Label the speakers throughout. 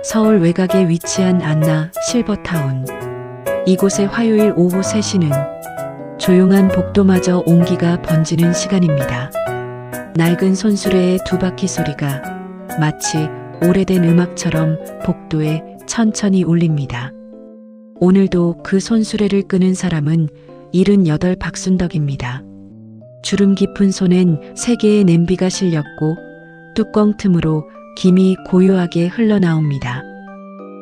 Speaker 1: 서울 외곽에 위치한 안나 실버타운. 이곳의 화요일 오후 3시는 조용한 복도마저 온기가 번지는 시간입니다. 낡은 손수레의 두 바퀴 소리가 마치 오래된 음악처럼 복도에 천천히 울립니다. 오늘도 그 손수레를 끄는 사람은 78 박순덕입니다. 주름 깊은 손엔 3개의 냄비가 실렸고 뚜껑 틈으로 김이 고요하게 흘러나옵니다.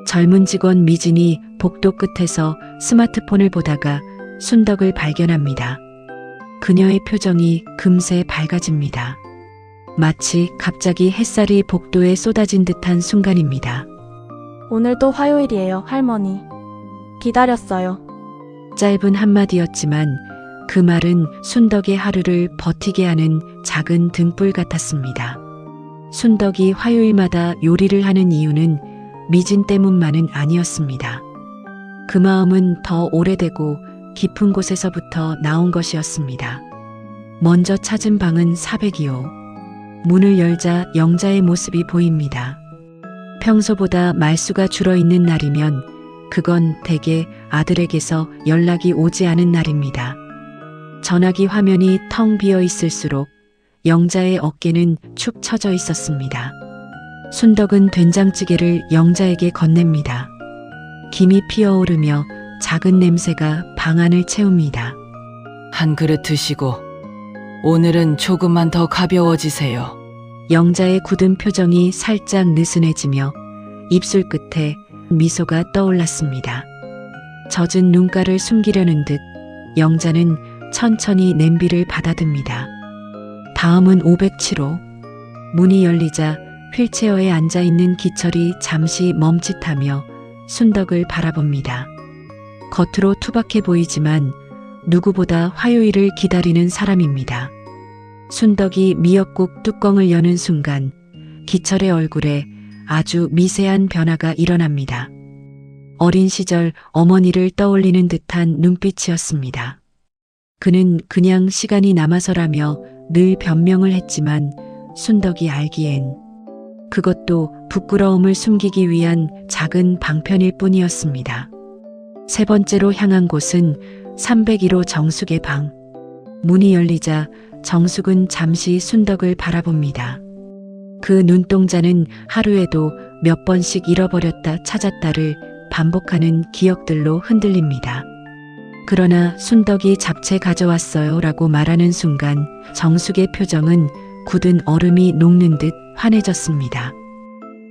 Speaker 1: 젊은 직원 미진이 복도 끝에서 스마트폰을 보다가 순덕을 발견합니다. 그녀의 표정이 금세 밝아집니다. 마치 갑자기 햇살이 복도에 쏟아진 듯한 순간입니다.
Speaker 2: 오늘도 화요일이에요, 할머니. 기다렸어요.
Speaker 1: 짧은 한마디였지만 그 말은 순덕의 하루를 버티게 하는 작은 등불 같았습니다. 순덕이 화요일마다 요리를 하는 이유는 미진 때문만은 아니었습니다. 그 마음은 더 오래되고 깊은 곳에서부터 나온 것이었습니다. 먼저 찾은 방은 402호. 문을 열자 영자의 모습이 보입니다. 평소보다 말수가 줄어있는 날이면 그건 대개 아들에게서 연락이 오지 않은 날입니다. 전화기 화면이 텅 비어 있을수록 영자의 어깨는 축 처져 있었습니다. 순덕은 된장찌개를 영자에게 건넵니다. 김이 피어오르며 작은 냄새가 방 안을 채웁니다.
Speaker 3: 한 그릇 드시고 오늘은 조금만 더 가벼워지세요.
Speaker 1: 영자의 굳은 표정이 살짝 느슨해지며 입술 끝에 미소가 떠올랐습니다. 젖은 눈가를 숨기려는 듯 영자는 천천히 냄비를 받아듭니다. 다음은 507호. 문이 열리자 휠체어에 앉아있는 기철이 잠시 멈칫하며 순덕을 바라봅니다. 겉으로 투박해 보이지만 누구보다 화요일을 기다리는 사람입니다. 순덕이 미역국 뚜껑을 여는 순간 기철의 얼굴에 아주 미세한 변화가 일어납니다. 어린 시절 어머니를 떠올리는 듯한 눈빛이었습니다. 그는 그냥 시간이 남아서라며 늘 변명을 했지만 순덕이 알기엔 그것도 부끄러움을 숨기기 위한 작은 방편일 뿐이었습니다. 세 번째로 향한 곳은 301호 정숙의 방. 문이 열리자 정숙은 잠시 순덕을 바라봅니다. 그 눈동자는 하루에도 몇 번씩 잃어버렸다 찾았다를 반복하는 기억들로 흔들립니다. 그러나 순덕이 잡채 가져왔어요 라고 말하는 순간 정숙의 표정은 굳은 얼음이 녹는 듯 환해졌습니다.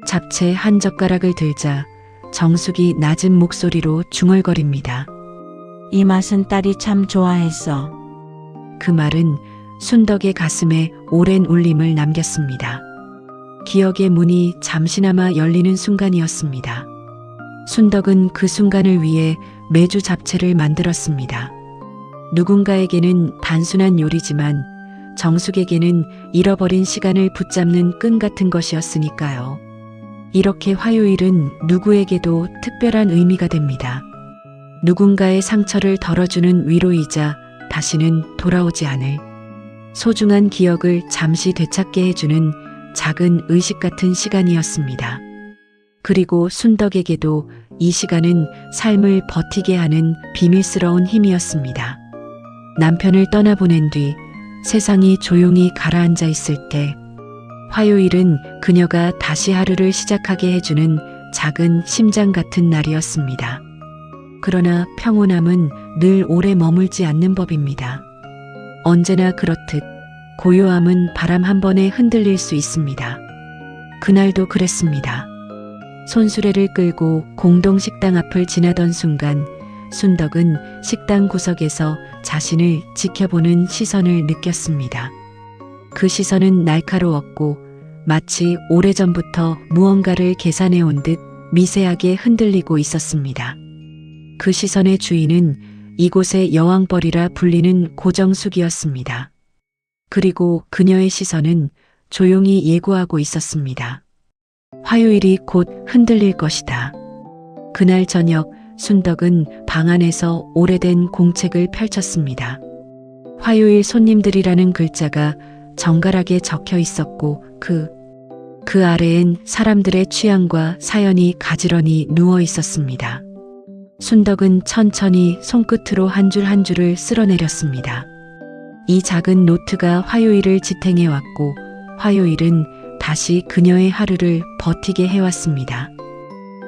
Speaker 1: 잡채 한 젓가락을 들자 정숙이 낮은 목소리로 중얼거립니다.
Speaker 4: 이 맛은 딸이 참 좋아했어.
Speaker 1: 그 말은 순덕의 가슴에 오랜 울림을 남겼습니다. 기억의 문이 잠시나마 열리는 순간이었습니다. 순덕은 그 순간을 위해 매주 잡채를 만들었습니다. 누군가에게는 단순한 요리지만 정숙에게는 잃어버린 시간을 붙잡는 끈 같은 것이었으니까요. 이렇게 화요일은 누구에게도 특별한 의미가 됩니다. 누군가의 상처를 덜어주는 위로이자 다시는 돌아오지 않을 소중한 기억을 잠시 되찾게 해주는 작은 의식 같은 시간이었습니다. 그리고 순덕에게도 이 시간은 삶을 버티게 하는 비밀스러운 힘이었습니다. 남편을 떠나보낸 뒤 세상이 조용히 가라앉아 있을 때 화요일은 그녀가 다시 하루를 시작하게 해주는 작은 심장 같은 날이었습니다. 그러나 평온함은 늘 오래 머물지 않는 법입니다. 언제나 그렇듯 고요함은 바람 한 번에 흔들릴 수 있습니다. 그날도 그랬습니다. 손수레를 끌고 공동 식당 앞을 지나던 순간 순덕은 식당 구석에서 자신을 지켜보는 시선을 느꼈습니다. 그 시선은 날카로웠고 마치 오래전부터 무언가를 계산해 온 듯 미세하게 흔들리고 있었습니다. 그 시선의 주인은 이곳의 여왕벌이라 불리는 고정숙이었습니다. 그리고 그녀의 시선은 조용히 예고하고 있었습니다. 화요일이 곧 흔들릴 것이다. 그날 저녁 순덕은 방 안에서 오래된 공책을 펼쳤습니다. 화요일 손님들이라는 글자가 정갈하게 적혀 있었고 그 그 아래엔 사람들의 취향과 사연이 가지런히 누워 있었습니다. 순덕은 천천히 손끝으로 한 줄 한 줄을 쓸어내렸습니다. 이 작은 노트가 화요일을 지탱해왔고 화요일은 다시 그녀의 하루를 버티게 해왔습니다.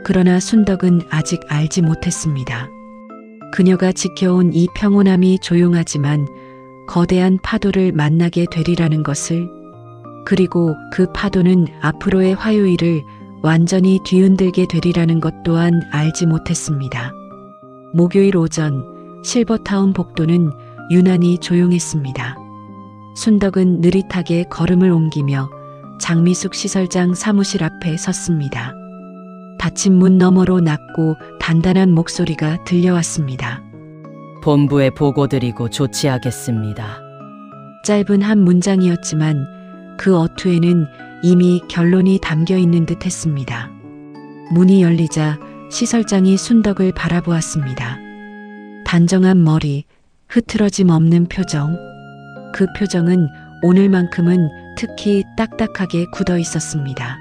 Speaker 1: 그러나 순덕은 아직 알지 못했습니다. 그녀가 지켜온 이 평온함이 조용하지만 거대한 파도를 만나게 되리라는 것을, 그리고 그 파도는 앞으로의 화요일을 완전히 뒤흔들게 되리라는 것 또한 알지 못했습니다. 목요일 오전 실버타운 복도는 유난히 조용했습니다. 순덕은 느릿하게 걸음을 옮기며 장미숙 시설장 사무실 앞에 섰습니다. 닫힌 문 너머로 낮고 단단한 목소리가 들려왔습니다.
Speaker 3: 본부에 보고드리고 조치하겠습니다.
Speaker 1: 짧은 한 문장이었지만 그 어투에는 이미 결론이 담겨 있는 듯 했습니다. 문이 열리자 시설장이 순덕을 바라보았습니다. 단정한 머리, 흐트러짐 없는 표정. 그 표정은 오늘만큼은 특히 딱딱하게 굳어 있었습니다.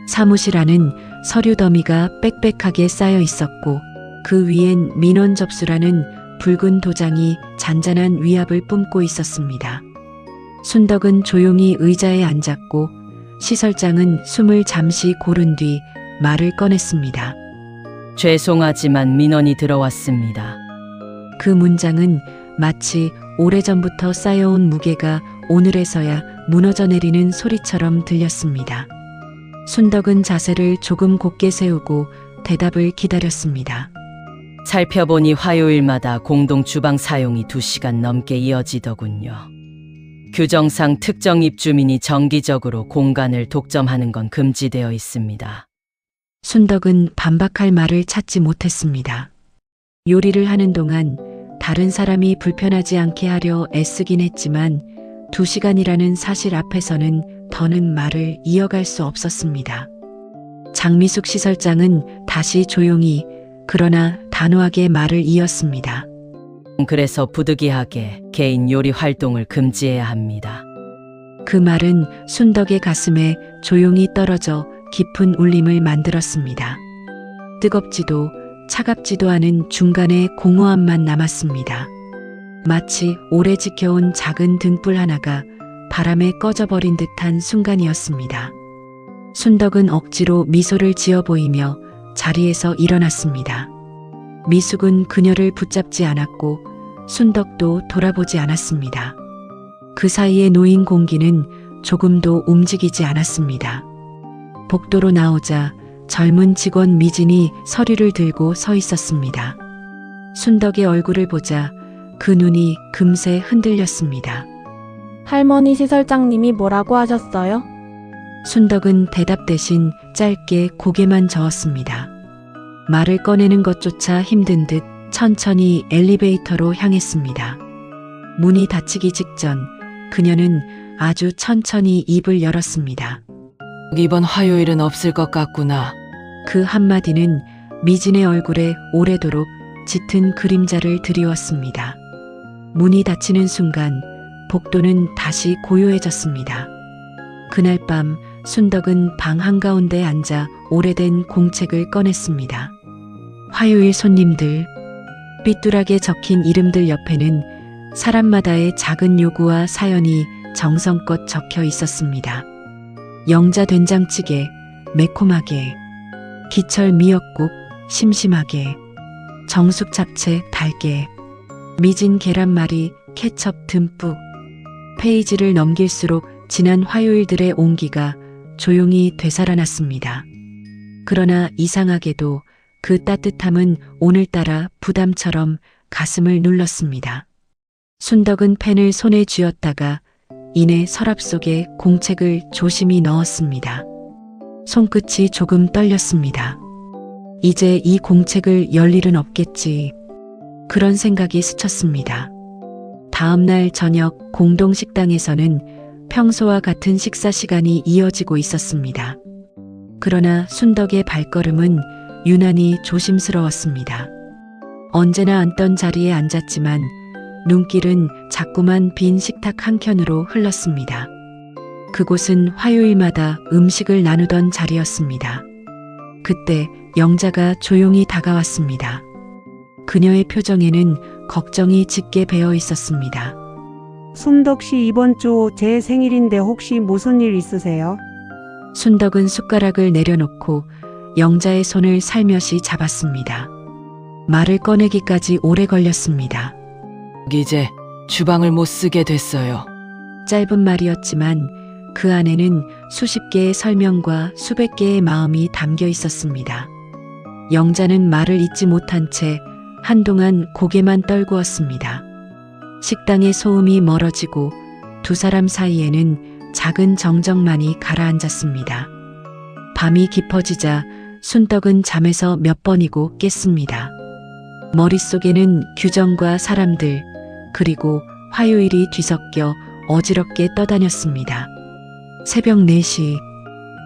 Speaker 1: 사무실 안은 서류 더미가 빽빽하게 쌓여 있었고 그 위엔 민원 접수라는 붉은 도장이 잔잔한 위압을 뿜고 있었습니다. 순덕은 조용히 의자에 앉았고 시설장은 숨을 잠시 고른 뒤 말을 꺼냈습니다.
Speaker 3: 죄송하지만 민원이 들어왔습니다.
Speaker 1: 그 문장은 마치 오래전부터 쌓여온 무게가 오늘에서야 무너져 내리는 소리처럼 들렸습니다. 순덕은 자세를 조금 곧게 세우고 대답을 기다렸습니다.
Speaker 3: 살펴보니 화요일마다 공동 주방 사용이 2시간 넘게 이어지더군요. 규정상 특정 입주민이 정기적으로 공간을 독점하는 건 금지되어 있습니다.
Speaker 1: 순덕은 반박할 말을 찾지 못했습니다. 요리를 하는 동안 다른 사람이 불편하지 않게 하려 애쓰긴 했지만 2시간이라는 사실 앞에서는 더는 말을 이어갈 수 없었습니다. 장미숙 시설장은 다시 조용히 그러나 단호하게 말을 이었습니다.
Speaker 3: 그래서 부득이하게 개인 요리 활동을 금지해야 합니다.
Speaker 1: 그 말은 순덕의 가슴에 조용히 떨어져 깊은 울림을 만들었습니다. 뜨겁지도 차갑지도 않은 중간의 공허함만 남았습니다. 마치 오래 지켜온 작은 등불 하나가 바람에 꺼져버린 듯한 순간이었습니다. 순덕은 억지로 미소를 지어 보이며 자리에서 일어났습니다. 미숙은 그녀를 붙잡지 않았고 순덕도 돌아보지 않았습니다. 그 사이에 놓인 공기는 조금도 움직이지 않았습니다. 복도로 나오자 젊은 직원 미진이 서류를 들고 서 있었습니다. 순덕의 얼굴을 보자 그 눈이 금세 흔들렸습니다.
Speaker 2: 할머니 시설장님이 뭐라고 하셨어요?
Speaker 1: 순덕은 대답 대신 짧게 고개만 저었습니다. 말을 꺼내는 것조차 힘든 듯 천천히 엘리베이터로 향했습니다. 문이 닫히기 직전 그녀는 아주 천천히 입을 열었습니다.
Speaker 3: 이번 화요일은 없을 것 같구나.
Speaker 1: 그 한마디는 미진의 얼굴에 오래도록 짙은 그림자를 드리웠습니다. 문이 닫히는 순간 복도는 다시 고요해졌습니다. 그날 밤 순덕은 방 한가운데 앉아 오래된 공책을 꺼냈습니다. 화요일 손님들, 삐뚤하게 적힌 이름들 옆에는 사람마다의 작은 요구와 사연이 정성껏 적혀 있었습니다. 영자 된장찌개, 매콤하게, 기철 미역국, 심심하게, 정숙 잡채, 달게, 미진 계란말이, 케첩 듬뿍. 페이지를 넘길수록 지난 화요일들의 온기가 조용히 되살아났습니다. 그러나 이상하게도 그 따뜻함은 오늘따라 부담처럼 가슴을 눌렀습니다. 순덕은 펜을 손에 쥐었다가 이내 서랍 속에 공책을 조심히 넣었습니다. 손끝이 조금 떨렸습니다. 이제 이 공책을 열 일은 없겠지. 그런 생각이 스쳤습니다. 다음 날 저녁 공동 식당에서는 평소와 같은 식사 시간이 이어지고 있었습니다. 그러나 순덕의 발걸음은 유난히 조심스러웠습니다. 언제나 앉던 자리에 앉았지만 눈길은 자꾸만 빈 식탁 한켠으로 흘렀습니다. 그곳은 화요일마다 음식을 나누던 자리였습니다. 그때 영자가 조용히 다가왔습니다. 그녀의 표정에는 걱정이 짙게 배어 있었습니다.
Speaker 5: 순덕 씨 이번 주 제 생일인데 혹시 무슨 일 있으세요?
Speaker 1: 순덕은 숟가락을 내려놓고 영자의 손을 살며시 잡았습니다. 말을 꺼내기까지 오래 걸렸습니다.
Speaker 3: 이제 주방을 못 쓰게 됐어요.
Speaker 1: 짧은 말이었지만 그 안에는 수십 개의 설명과 수백 개의 마음이 담겨 있었습니다. 영자는 말을 잇지 못한 채 한동안 고개만 떨구었습니다. 식당의 소음이 멀어지고 두 사람 사이에는 작은 정적만이 가라앉았습니다. 밤이 깊어지자 순덕은 잠에서 몇 번이고 깼습니다. 머릿속에는 규정과 사람들, 그리고 화요일이 뒤섞여 어지럽게 떠다녔습니다. 새벽 4시,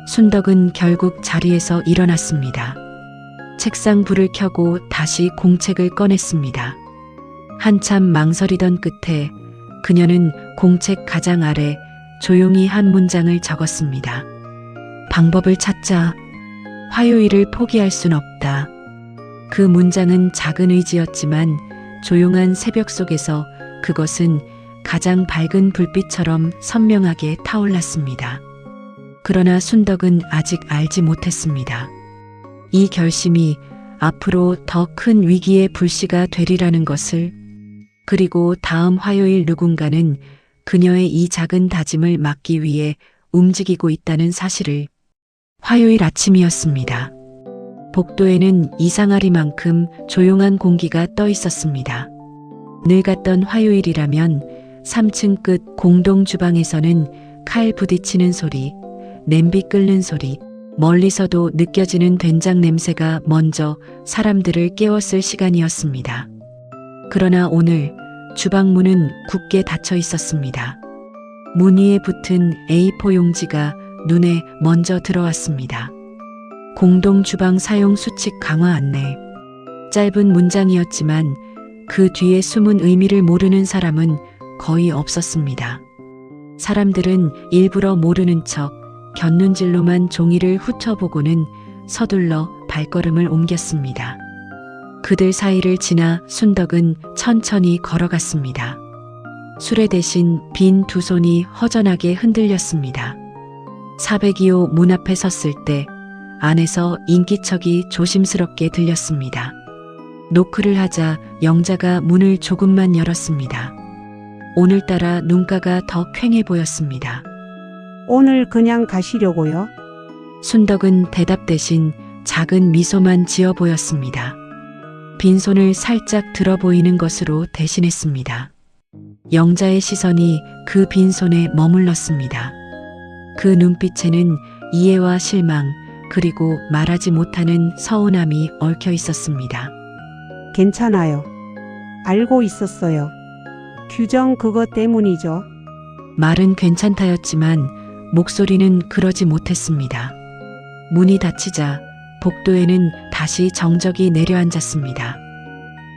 Speaker 1: 순덕은 결국 자리에서 일어났습니다. 책상 불을 켜고 다시 공책을 꺼냈습니다. 한참 망설이던 끝에 그녀는 공책 가장 아래 조용히 한 문장을 적었습니다. 방법을 찾자. 화요일을 포기할 순 없다. 그 문장은 작은 의지였지만 조용한 새벽 속에서 그것은 가장 밝은 불빛처럼 선명하게 타올랐습니다. 그러나 순덕은 아직 알지 못했습니다. 이 결심이 앞으로 더 큰 위기의 불씨가 되리라는 것을, 그리고 다음 화요일 누군가는 그녀의 이 작은 다짐을 막기 위해 움직이고 있다는 사실을. 화요일 아침이었습니다. 복도에는 이상하리만큼 조용한 공기가 떠 있었습니다. 늘 갔던 화요일이라면 3층 끝 공동 주방에서는 칼 부딪히는 소리, 냄비 끓는 소리, 멀리서도 느껴지는 된장 냄새가 먼저 사람들을 깨웠을 시간이었습니다. 그러나 오늘 주방 문은 굳게 닫혀 있었습니다. 문 위에 붙은 A4 용지가 눈에 먼저 들어왔습니다. 공동 주방 사용 수칙 강화 안내. 짧은 문장이었지만 그 뒤에 숨은 의미를 모르는 사람은 거의 없었습니다. 사람들은 일부러 모르는 척 곁눈질로만 종이를 훑어보고는 서둘러 발걸음을 옮겼습니다. 그들 사이를 지나 순덕은 천천히 걸어갔습니다. 수레 대신 빈 두 손이 허전하게 흔들렸습니다. 402호 문 앞에 섰을 때 안에서 인기척이 조심스럽게 들렸습니다. 노크를 하자 영자가 문을 조금만 열었습니다. 오늘따라 눈가가 더 퀭해 보였습니다.
Speaker 5: 오늘 그냥 가시려고요?
Speaker 1: 순덕은 대답 대신 작은 미소만 지어 보였습니다. 빈손을 살짝 들어 보이는 것으로 대신했습니다. 영자의 시선이 그 빈손에 머물렀습니다. 그 눈빛에는 이해와 실망, 그리고 말하지 못하는 서운함이 얽혀 있었습니다.
Speaker 5: 괜찮아요. 알고 있었어요. 규정 그것 때문이죠.
Speaker 1: 말은 괜찮다였지만 목소리는 그러지 못했습니다. 문이 닫히자 복도에는 다시 정적이 내려앉았습니다.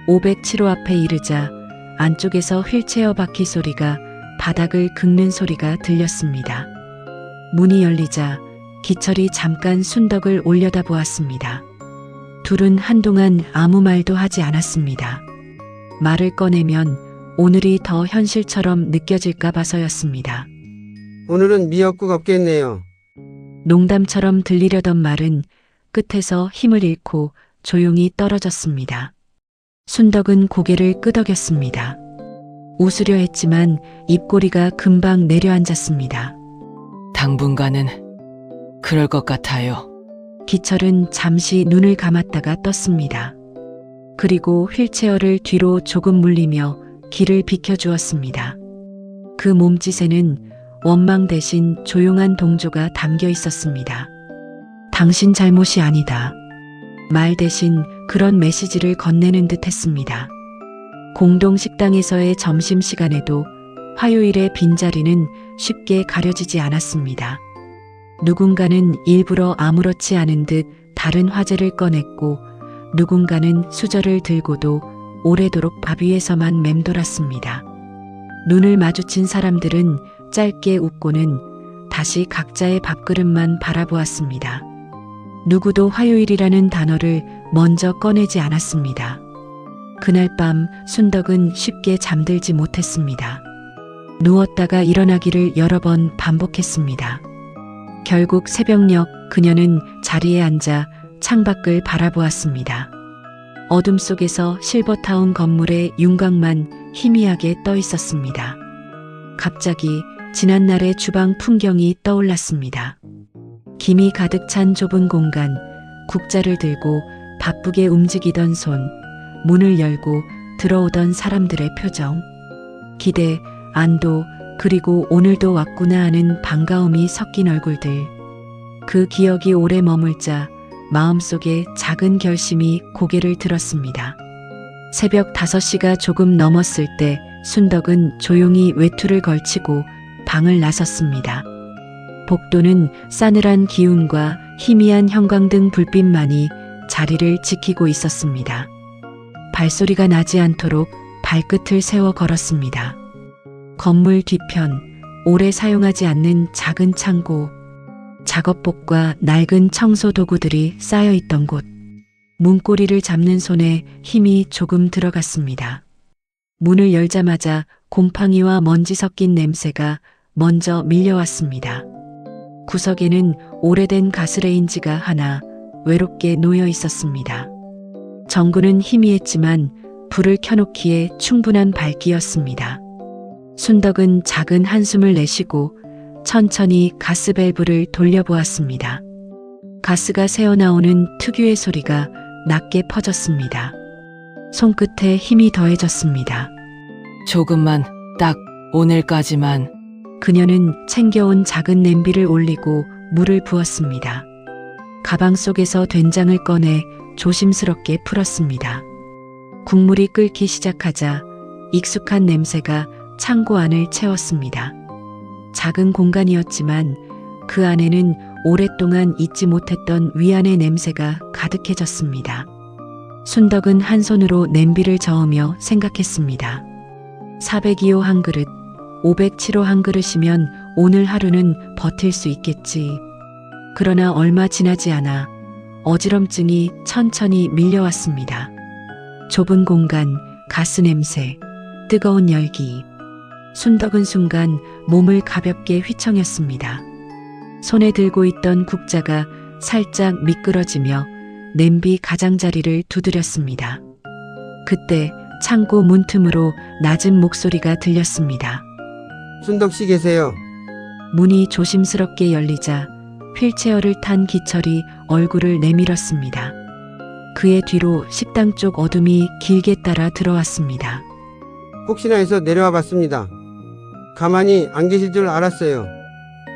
Speaker 1: 507호 앞에 이르자 안쪽에서 휠체어 바퀴 소리가 바닥을 긁는 소리가 들렸습니다. 문이 열리자 기철이 잠깐 순덕을 올려다보았습니다. 둘은 한동안 아무 말도 하지 않았습니다. 말을 꺼내면 오늘이 더 현실처럼 느껴질까 봐서였습니다.
Speaker 6: 오늘은 미역국 없겠네요.
Speaker 1: 농담처럼 들리려던 말은 끝에서 힘을 잃고 조용히 떨어졌습니다. 순덕은 고개를 끄덕였습니다. 웃으려 했지만 입꼬리가 금방 내려앉았습니다.
Speaker 3: 당분간은 그럴 것 같아요.
Speaker 1: 기철은 잠시 눈을 감았다가 떴습니다. 그리고 휠체어를 뒤로 조금 물리며 길을 비켜주었습니다. 그 몸짓에는 원망 대신 조용한 동조가 담겨 있었습니다. 당신 잘못이 아니다. 말 대신 그런 메시지를 건네는 듯 했습니다. 공동 식당에서의 점심시간에도 화요일의 빈자리는 쉽게 가려지지 않았습니다. 누군가는 일부러 아무렇지 않은 듯 다른 화제를 꺼냈고 누군가는 수저를 들고도 오래도록 밥 위에서만 맴돌았습니다. 눈을 마주친 사람들은 짧게 웃고는 다시 각자의 밥그릇만 바라보았습니다. 누구도 화요일이라는 단어를 먼저 꺼내지 않았습니다. 그날 밤 순덕은 쉽게 잠들지 못했습니다. 누웠다가 일어나기를 여러 번 반복했습니다. 결국 새벽녘 그녀는 자리에 앉아 창밖을 바라보았습니다. 어둠 속에서 실버타운 건물의 윤곽만 희미하게 떠 있었습니다. 갑자기 지난날의 주방 풍경이 떠올랐습니다. 김이 가득 찬 좁은 공간, 국자를 들고 바쁘게 움직이던 손, 문을 열고 들어오던 사람들의 표정, 기대, 안도, 그리고 오늘도 왔구나 하는 반가움이 섞인 얼굴들. 그 기억이 오래 머물자 마음속에 작은 결심이 고개를 들었습니다. 새벽 5시가 조금 넘었을 때 순덕은 조용히 외투를 걸치고 방을 나섰습니다. 복도는 싸늘한 기운과 희미한 형광등 불빛만이 자리를 지키고 있었습니다. 발소리가 나지 않도록 발끝을 세워 걸었습니다. 건물 뒤편, 오래 사용하지 않는 작은 창고, 작업복과 낡은 청소 도구들이 쌓여 있던 곳, 문고리를 잡는 손에 힘이 조금 들어갔습니다. 문을 열자마자 곰팡이와 먼지 섞인 냄새가 먼저 밀려왔습니다. 구석에는 오래된 가스레인지가 하나 외롭게 놓여 있었습니다. 전구는 희미했지만 불을 켜놓기에 충분한 밝기였습니다. 순덕은 작은 한숨을 내쉬고 천천히 가스밸브를 돌려보았습니다. 가스가 새어나오는 특유의 소리가 낮게 퍼졌습니다. 손끝에 힘이 더해졌습니다.
Speaker 3: 조금만, 딱 오늘까지만.
Speaker 1: 그녀는 챙겨온 작은 냄비를 올리고 물을 부었습니다. 가방 속에서 된장을 꺼내 조심스럽게 풀었습니다. 국물이 끓기 시작하자 익숙한 냄새가 창고 안을 채웠습니다. 작은 공간이었지만 그 안에는 오랫동안 잊지 못했던 위안의 냄새가 가득해졌습니다. 순덕은 한 손으로 냄비를 저으며 생각했습니다. 402호 한 그릇, 507호 한 그릇이면 오늘 하루는 버틸 수 있겠지. 그러나 얼마 지나지 않아 어지럼증이 천천히 밀려왔습니다. 좁은 공간, 가스 냄새, 뜨거운 열기. 순덕은 순간 몸을 가볍게 휘청였습니다. 손에 들고 있던 국자가 살짝 미끄러지며 냄비 가장자리를 두드렸습니다. 그때 창고 문틈으로 낮은 목소리가 들렸습니다.
Speaker 6: 순덕 씨 계세요.
Speaker 1: 문이 조심스럽게 열리자 휠체어를 탄 기철이 얼굴을 내밀었습니다. 그의 뒤로 식당 쪽 어둠이 길게 따라 들어왔습니다.
Speaker 6: 혹시나 해서 내려와 봤습니다. 가만히 안 계실 줄 알았어요.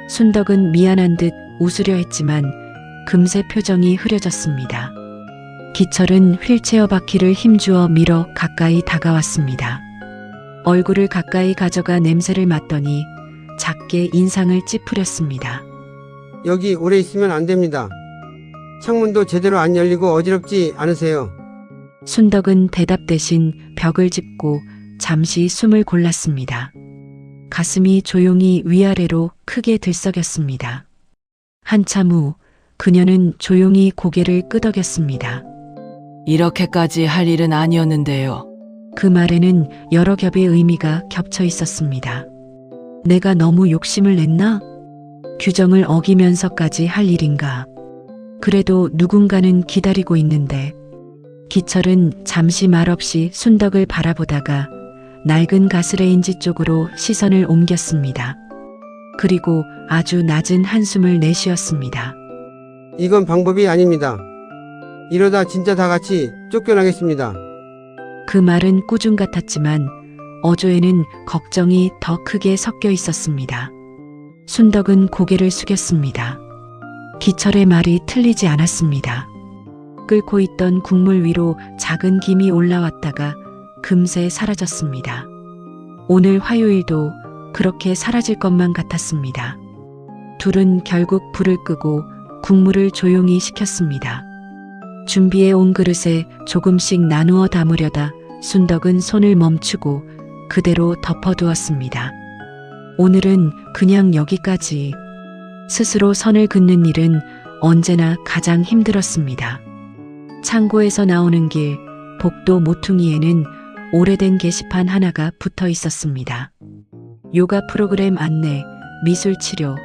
Speaker 1: 순덕은 미안한 듯 웃으려 했지만 금세 표정이 흐려졌습니다. 기철은 휠체어 바퀴를 힘주어 밀어 가까이 다가왔습니다. 얼굴을 가까이 가져가 냄새를 맡더니 작게 인상을 찌푸렸습니다.
Speaker 6: 여기 오래 있으면 안 됩니다. 창문도 제대로 안 열리고 어지럽지 않으세요?
Speaker 1: 순덕은 대답 대신 벽을 짚고 잠시 숨을 골랐습니다. 가슴이 조용히 위아래로 크게 들썩였습니다. 한참 후 그녀는 조용히 고개를 끄덕였습니다.
Speaker 3: 이렇게까지 할 일은 아니었는데요.
Speaker 1: 그 말에는 여러 겹의 의미가 겹쳐 있었습니다. 내가 너무 욕심을 냈나? 규정을 어기면서까지 할 일인가? 그래도 누군가는 기다리고 있는데. 기철은 잠시 말없이 순덕을 바라보다가 낡은 가스레인지 쪽으로 시선을 옮겼습니다. 그리고 아주 낮은 한숨을 내쉬었습니다.
Speaker 6: 이건 방법이 아닙니다. 이러다 진짜 다 같이 쫓겨나겠습니다.
Speaker 1: 그 말은 꾸중 같았지만 어조에는 걱정이 더 크게 섞여 있었습니다. 순덕은 고개를 숙였습니다. 기철의 말이 틀리지 않았습니다. 끓고 있던 국물 위로 작은 김이 올라왔다가 금세 사라졌습니다. 오늘 화요일도 그렇게 사라질 것만 같았습니다. 둘은 결국 불을 끄고 국물을 조용히 식혔습니다. 준비해 온 그릇에 조금씩 나누어 담으려다 순덕은 손을 멈추고 그대로 덮어두었습니다. 오늘은 그냥 여기까지. 스스로 선을 긋는 일은 언제나 가장 힘들었습니다. 창고에서 나오는 길, 복도 모퉁이에는 오래된 게시판 하나가 붙어 있었습니다. 요가 프로그램 안내, 미술치료,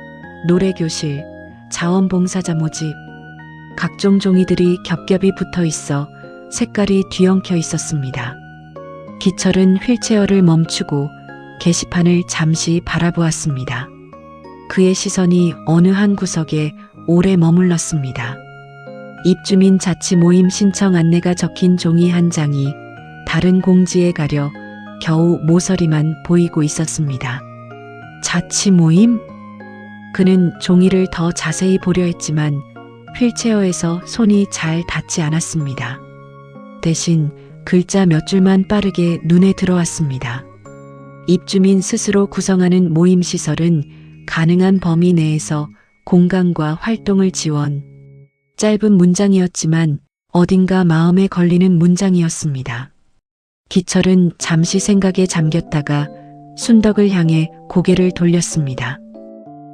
Speaker 1: 노래교실, 자원봉사자 모집, 각종 종이들이 겹겹이 붙어 있어 색깔이 뒤엉켜 있었습니다. 기철은 휠체어를 멈추고 게시판을 잠시 바라보았습니다. 그의 시선이 어느 한 구석에 오래 머물렀습니다. 입주민 자치 모임 신청 안내가 적힌 종이 한 장이 다른 공지에 가려 겨우 모서리만 보이고 있었습니다. 자치 모임? 그는 종이를 더 자세히 보려 했지만 휠체어에서 손이 잘 닿지 않았습니다. 대신 글자 몇 줄만 빠르게 눈에 들어왔습니다. 입주민 스스로 구성하는 모임 시설은 가능한 범위 내에서 공간과 활동을 지원. 짧은 문장이었지만 어딘가 마음에 걸리는 문장이었습니다. 기철은 잠시 생각에 잠겼다가 순덕을 향해 고개를 돌렸습니다.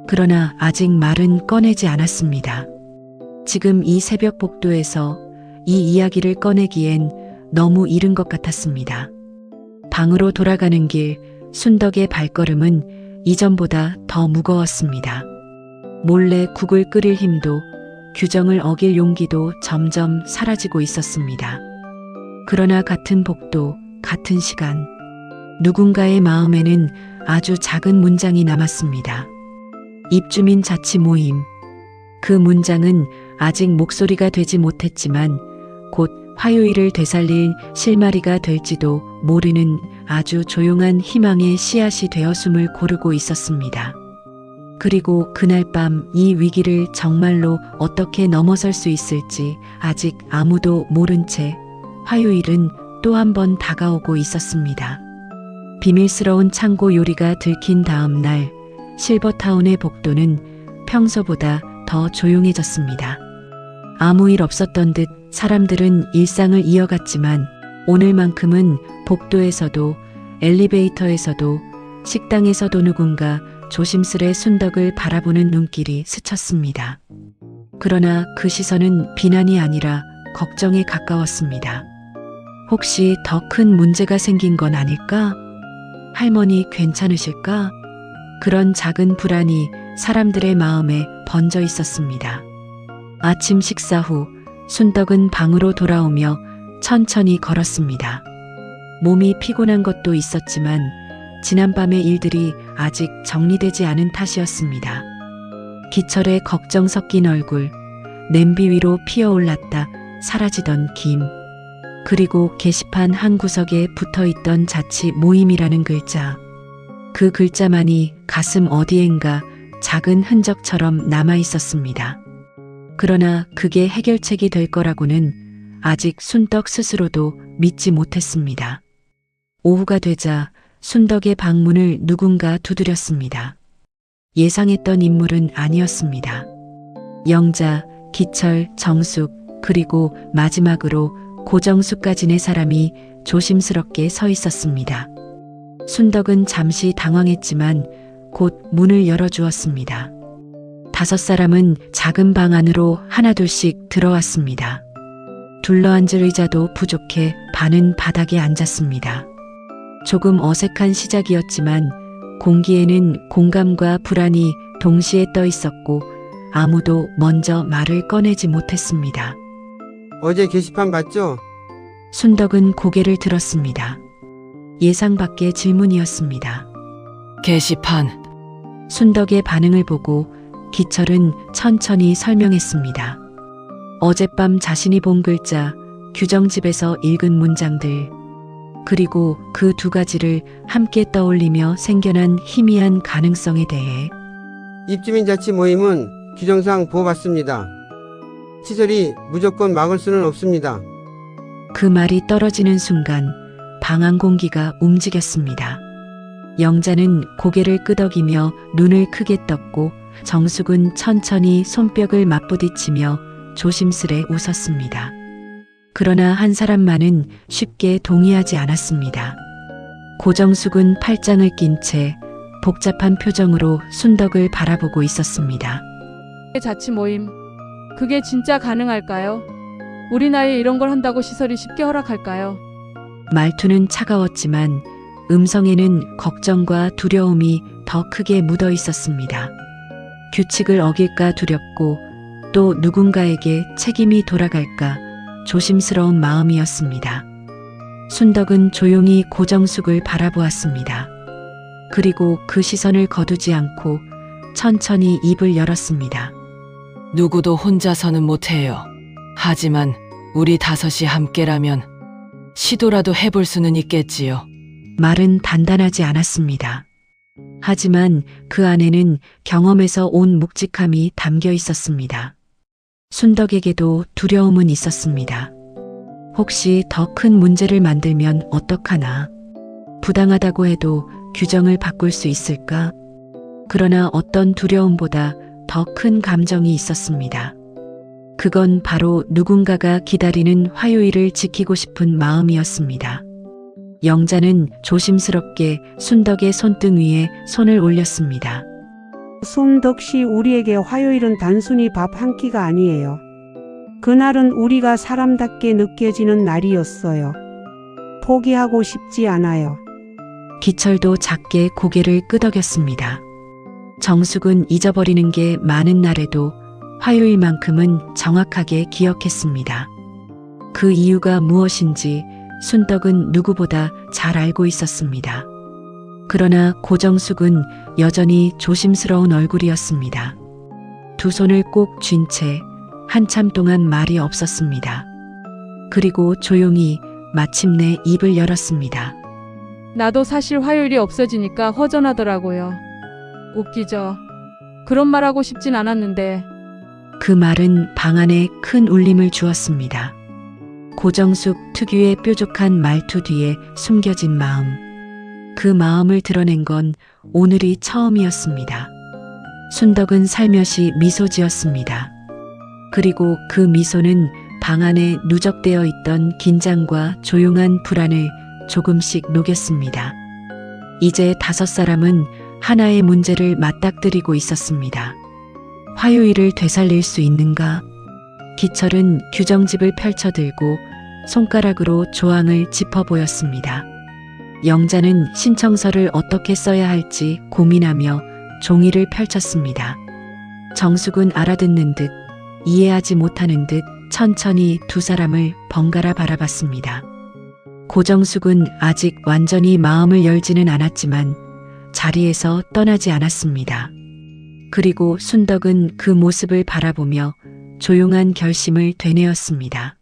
Speaker 1: 그러나 아직 말은 꺼내지 않았습니다. 지금 이 새벽 복도에서 이 이야기를 꺼내기엔 너무 이른 것 같았습니다. 방으로 돌아가는 길, 순덕의 발걸음은 이전보다 더 무거웠습니다. 몰래 국을 끓일 힘도, 규정을 어길 용기도 점점 사라지고 있었습니다. 그러나 같은 복도, 같은 시간, 누군가의 마음에는 아주 작은 문장이 남았습니다. 입주민 자치 모임. 그 문장은 아직 목소리가 되지 못했지만 곧 화요일을 되살릴 실마리가 될지도 모르는 아주 조용한 희망의 씨앗이 되어 숨을 고르고 있었습니다. 그리고 그날 밤 이 위기를 정말로 어떻게 넘어설 수 있을지 아직 아무도 모른 채 화요일은 또 한 번 다가오고 있었습니다. 비밀스러운 창고 요리가 들킨 다음 날 실버타운의 복도는 평소보다 더 조용해졌습니다. 아무 일 없었던 듯 사람들은 일상을 이어갔지만 오늘만큼은 복도에서도 엘리베이터에서도 식당에서도 누군가 조심스레 순덕을 바라보는 눈길이 스쳤습니다. 그러나 그 시선은 비난이 아니라 걱정에 가까웠습니다. 혹시 더 큰 문제가 생긴 건 아닐까? 할머니 괜찮으실까? 그런 작은 불안이 사람들의 마음에 번져 있었습니다. 아침 식사 후 순덕은 방으로 돌아오며 천천히 걸었습니다. 몸이 피곤한 것도 있었지만 지난밤의 일들이 아직 정리되지 않은 탓이었습니다. 기철의 걱정 섞인 얼굴, 냄비 위로 피어올랐다 사라지던 김, 그리고 게시판 한 구석에 붙어있던 자치 모임이라는 글자. 그 글자만이 가슴 어디엔가 작은 흔적처럼 남아 있었습니다. 그러나 그게 해결책이 될 거라고는 아직 순덕 스스로도 믿지 못했습니다. 오후가 되자 순덕의 방문을 누군가 두드렸습니다. 예상했던 인물은 아니었습니다. 영자, 기철, 정숙, 그리고 마지막으로 고정숙까지 네 사람이 조심스럽게 서 있었습니다. 순덕은 잠시 당황했지만 곧 문을 열어주었습니다. 5사람은 작은 방 안으로 하나둘씩 들어왔습니다. 둘러앉을 의자도 부족해 반은 바닥에 앉았습니다. 조금 어색한 시작이었지만 공기에는 공감과 불안이 동시에 떠 있었고 아무도 먼저 말을 꺼내지 못했습니다.
Speaker 6: 어제 게시판 봤죠?
Speaker 1: 순덕은 고개를 들었습니다. 예상 밖의 질문이었습니다.
Speaker 3: 게시판.
Speaker 1: 순덕의 반응을 보고 기철은 천천히 설명했습니다. 어젯밤 자신이 본 글자, 규정집에서 읽은 문장들, 그리고 그 2가지를 함께 떠올리며 생겨난 희미한 가능성에 대해.
Speaker 6: 입주민 자치 모임은 규정상 보호받습니다. 시설이 무조건 막을 수는 없습니다.
Speaker 1: 그 말이 떨어지는 순간 방 안 공기가 움직였습니다. 영자는 고개를 끄덕이며 눈을 크게 떴고 정숙은 천천히 손뼉을 맞부딪히며 조심스레 웃었습니다. 그러나 한 사람만은 쉽게 동의하지 않았습니다. 고정숙은 팔짱을 낀 채 복잡한 표정으로 순덕을 바라보고 있었습니다.
Speaker 7: 자치 모임. 그게 진짜 가능할까요? 우리 나이에 이런 걸 한다고 시설이 쉽게 허락할까요?
Speaker 1: 말투는 차가웠지만 음성에는 걱정과 두려움이 더 크게 묻어 있었습니다. 규칙을 어길까 두렵고 또 누군가에게 책임이 돌아갈까 조심스러운 마음이었습니다. 순덕은 조용히 고정숙을 바라보았습니다. 그리고 그 시선을 거두지 않고 천천히 입을 열었습니다.
Speaker 3: 누구도 혼자서는 못해요. 하지만 우리 다섯이 함께라면 시도라도 해볼 수는 있겠지요.
Speaker 1: 말은 단단하지 않았습니다. 하지만 그 안에는 경험에서 온 묵직함이 담겨 있었습니다. 순덕에게도 두려움은 있었습니다. 혹시 더 큰 문제를 만들면 어떡하나? 부당하다고 해도 규정을 바꿀 수 있을까? 그러나 어떤 두려움보다 더 큰 감정이 있었습니다. 그건 바로 누군가가 기다리는 화요일을 지키고 싶은 마음이었습니다. 영자는 조심스럽게 순덕의 손등 위에 손을 올렸습니다.
Speaker 5: 순덕 씨, 우리에게 화요일은 단순히 밥 한 끼가 아니에요. 그날은 우리가 사람답게 느껴지는 날이었어요. 포기하고 싶지 않아요.
Speaker 1: 기철도 작게 고개를 끄덕였습니다. 정숙은 잊어버리는 게 많은 날에도 화요일만큼은 정확하게 기억했습니다. 그 이유가 무엇인지 순덕은 누구보다 잘 알고 있었습니다. 그러나 고정숙은 여전히 조심스러운 얼굴이었습니다. 두 손을 꼭 쥔 채 한참 동안 말이 없었습니다. 그리고 조용히 마침내 입을 열었습니다.
Speaker 7: 나도 사실 화요일이 없어지니까 허전하더라고요. 웃기죠? 그런 말하고 싶진 않았는데
Speaker 1: 그 말은 방 안에 큰 울림을 주었습니다. 고정숙 특유의 뾰족한 말투 뒤에 숨겨진 마음. 그 마음을 드러낸 건 오늘이 처음이었습니다. 순덕은 살며시 미소 지었습니다. 그리고 그 미소는 방 안에 누적되어 있던 긴장과 조용한 불안을 조금씩 녹였습니다. 이제 다섯 사람은 하나의 문제를 맞닥뜨리고 있었습니다. 화요일을 되살릴 수 있는가? 기철은 규정집을 펼쳐들고 손가락으로 조항을 짚어 보였습니다. 영자는 신청서를 어떻게 써야 할지 고민하며 종이를 펼쳤습니다. 정숙은 알아듣는 듯 이해하지 못하는 듯 천천히 두 사람을 번갈아 바라봤습니다. 고정숙은 아직 완전히 마음을 열지는 않았지만 자리에서 떠나지 않았습니다. 그리고 순덕은 그 모습을 바라보며 조용한 결심을 되뇌었습니다.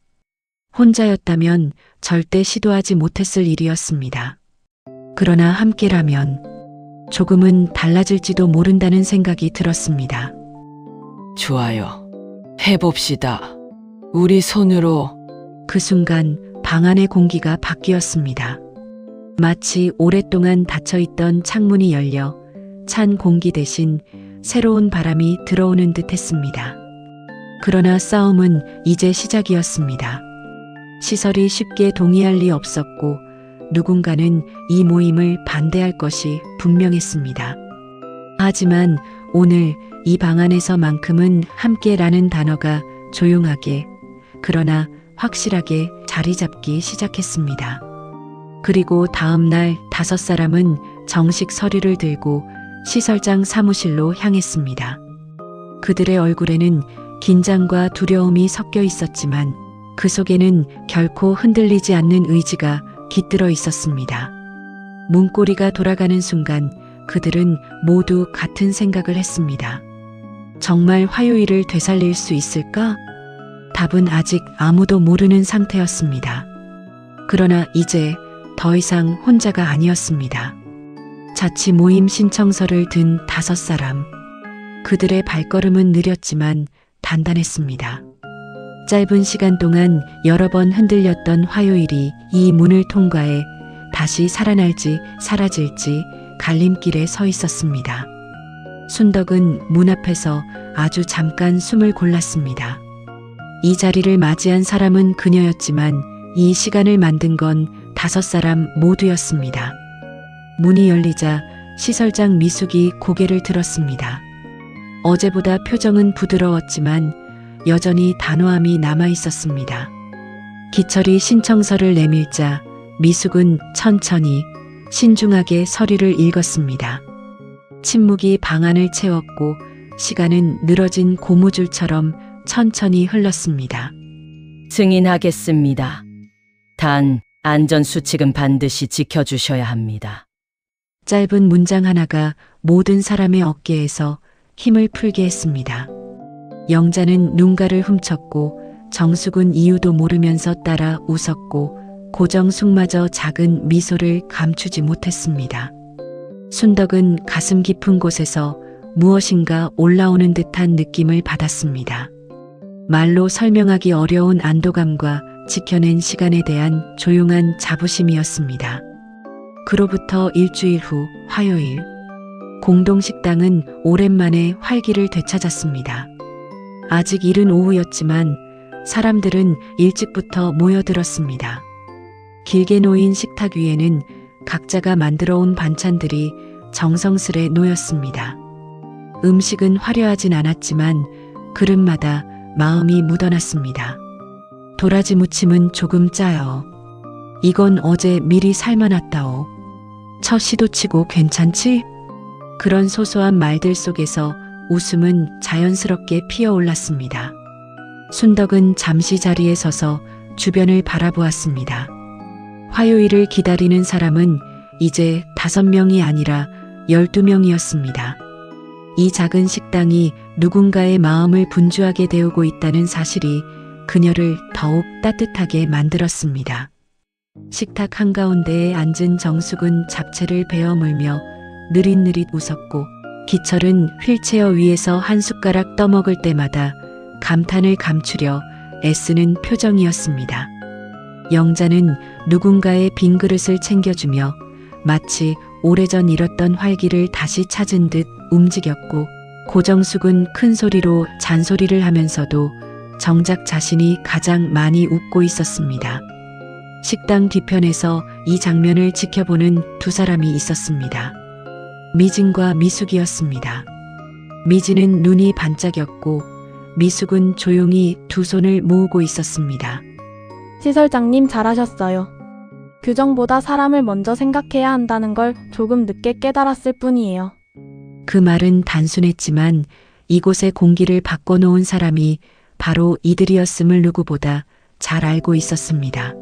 Speaker 1: 혼자였다면 절대 시도하지 못했을 일이었습니다. 그러나 함께라면 조금은 달라질지도 모른다는 생각이 들었습니다.
Speaker 3: 좋아요. 해봅시다. 우리 손으로.
Speaker 1: 그 순간 방 안의 공기가 바뀌었습니다. 마치 오랫동안 닫혀있던 창문이 열려 찬 공기 대신 새로운 바람이 들어오는 듯 했습니다. 그러나 싸움은 이제 시작이었습니다. 시설이 쉽게 동의할 리 없었고 누군가는 이 모임을 반대할 것이 분명했습니다. 하지만 오늘 이 방 안에서만큼은 함께라는 단어가 조용하게 그러나 확실하게 자리 잡기 시작했습니다. 그리고 다음 날 다섯 사람은 정식 서류를 들고 시설장 사무실로 향했습니다. 그들의 얼굴에는 긴장과 두려움이 섞여 있었지만 그 속에는 결코 흔들리지 않는 의지가 깃들어 있었습니다. 문고리가 돌아가는 순간 그들은 모두 같은 생각을 했습니다. 정말 화요일을 되살릴 수 있을까? 답은 아직 아무도 모르는 상태였습니다. 그러나 이제 더 이상 혼자가 아니었습니다. 자치 모임 신청서를 든 다섯 사람. 그들의 발걸음은 느렸지만 단단했습니다. 짧은 시간 동안 여러 번 흔들렸던 화요일이 이 문을 통과해 다시 살아날지 사라질지 갈림길에 서 있었습니다. 순덕은 문 앞에서 아주 잠깐 숨을 골랐습니다. 이 자리를 맞이한 사람은 그녀였지만 이 시간을 만든 건 다섯 사람 모두였습니다. 문이 열리자 시설장 미숙이 고개를 들었습니다. 어제보다 표정은 부드러웠지만 여전히 단호함이 남아 있었습니다. 기철이 신청서를 내밀자 미숙은 천천히 신중하게 서류를 읽었습니다. 침묵이 방안을 채웠고 시간은 늘어진 고무줄처럼 천천히 흘렀습니다.
Speaker 3: 승인하겠습니다. 단, 안전수칙은 반드시 지켜주셔야 합니다.
Speaker 1: 짧은 문장 하나가 모든 사람의 어깨에서 힘을 풀게 했습니다. 영자는 눈가를 훔쳤고 정숙은 이유도 모르면서 따라 웃었고 고정숙마저 작은 미소를 감추지 못했습니다. 순덕은 가슴 깊은 곳에서 무엇인가 올라오는 듯한 느낌을 받았습니다. 말로 설명하기 어려운 안도감과 지켜낸 시간에 대한 조용한 자부심이었습니다. 그로부터 일주일 후 화요일, 공동식당은 오랜만에 활기를 되찾았습니다. 아직 이른 오후였지만 사람들은 일찍부터 모여들었습니다. 길게 놓인 식탁 위에는 각자가 만들어 온 반찬들이 정성스레 놓였습니다. 음식은 화려하진 않았지만 그릇마다 마음이 묻어났습니다. 도라지 무침은 조금 짜요. 이건 어제 미리 삶아놨다오. 첫 시도치고 괜찮지? 그런 소소한 말들 속에서 웃음은 자연스럽게 피어올랐습니다. 순덕은 잠시 자리에 서서 주변을 바라보았습니다. 화요일을 기다리는 사람은 이제 5명이 아니라 12명이었습니다. 이 작은 식당이 누군가의 마음을 분주하게 데우고 있다는 사실이 그녀를 더욱 따뜻하게 만들었습니다. 식탁 한가운데에 앉은 정숙은 잡채를 베어 물며 느릿느릿 웃었고 기철은 휠체어 위에서 한 숟가락 떠먹을 때마다 감탄을 감추려 애쓰는 표정이었습니다. 영자는 누군가의 빈 그릇을 챙겨주며 마치 오래전 잃었던 활기를 다시 찾은 듯 움직였고 고정숙은 큰 소리로 잔소리를 하면서도 정작 자신이 가장 많이 웃고 있었습니다. 식당 뒤편에서 이 장면을 지켜보는 두 사람이 있었습니다. 미진과 미숙이었습니다. 미진은 눈이 반짝였고 미숙은 조용히 두 손을 모으고 있었습니다.
Speaker 2: 시설장님 잘하셨어요. 규정보다 사람을 먼저 생각해야 한다는 걸 조금 늦게 깨달았을 뿐이에요.
Speaker 1: 그 말은 단순했지만 이곳의 공기를 바꿔놓은 사람이 바로 이들이었음을 누구보다 잘 알고 있었습니다.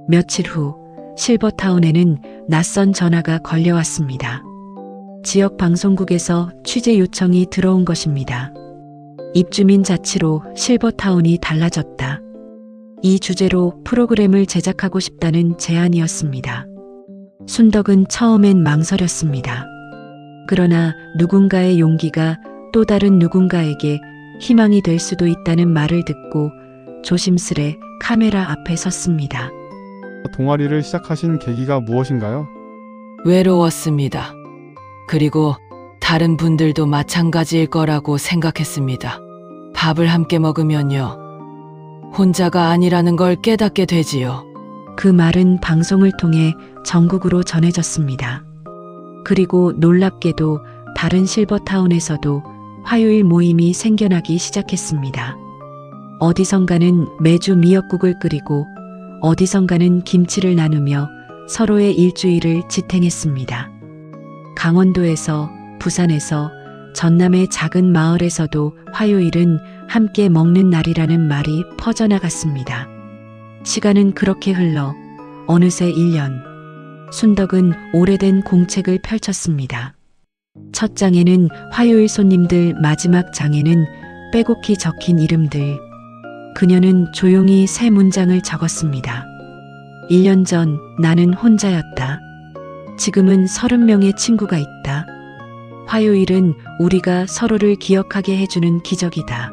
Speaker 1: 며칠 후 실버타운에는 낯선 전화가 걸려왔습니다. 지역 방송국에서 취재 요청이 들어온 것입니다. 입주민 자치로 실버타운이 달라졌다. 이 주제로 프로그램을 제작하고 싶다는 제안이었습니다. 순덕은 처음엔 망설였습니다. 그러나 누군가의 용기가 또 다른 누군가에게 희망이 될 수도 있다는 말을 듣고 조심스레 카메라 앞에 섰습니다.
Speaker 8: 동아리를 시작하신 계기가 무엇인가요?
Speaker 9: 외로웠습니다. 그리고 다른 분들도 마찬가지일 거라고 생각했습니다. 밥을 함께 먹으면요. 혼자가 아니라는 걸 깨닫게 되지요.
Speaker 1: 그 말은 방송을 통해 전국으로 전해졌습니다. 그리고 놀랍게도 다른 실버타운에서도 화요일 모임이 생겨나기 시작했습니다. 어디선가는 매주 미역국을 끓이고 어디선가는 김치를 나누며 서로의 일주일을 지탱했습니다. 강원도에서, 부산에서, 전남의 작은 마을에서도 화요일은 함께 먹는 날이라는 말이 퍼져나갔습니다. 시간은 그렇게 흘러 어느새 1년. 순덕은 오래된 공책을 펼쳤습니다. 첫 장에는 화요일 손님들, 마지막 장에는 빼곡히 적힌 이름들. 그녀는 조용히 세 문장을 적었습니다. 1년 전 나는 혼자였다. 지금은 30명의 친구가 있다. 화요일은 우리가 서로를 기억하게 해주는 기적이다.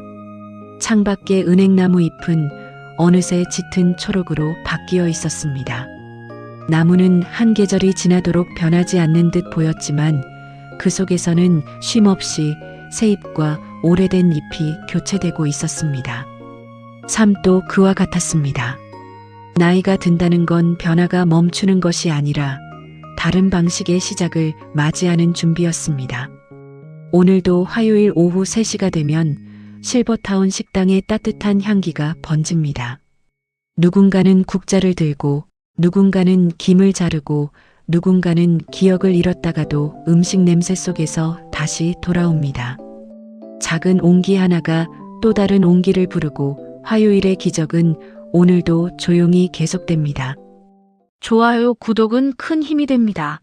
Speaker 1: 창밖에 은행나무 잎은 어느새 짙은 초록으로 바뀌어 있었습니다. 나무는 한 계절이 지나도록 변하지 않는 듯 보였지만 그 속에서는 쉼없이 새 잎과 오래된 잎이 교체되고 있었습니다. 삶도 그와 같았습니다. 나이가 든다는 건 변화가 멈추는 것이 아니라 다른 방식의 시작을 맞이하는 준비였습니다. 오늘도 화요일 오후 3시가 되면 실버타운 식당의 따뜻한 향기가 번집니다. 누군가는 국자를 들고, 누군가는 김을 자르고, 누군가는 기억을 잃었다가도 음식 냄새 속에서 다시 돌아옵니다. 작은 온기 하나가 또 다른 온기를 부르고 화요일의 기적은 오늘도 조용히 계속됩니다.
Speaker 7: 좋아요, 구독은 큰 힘이 됩니다.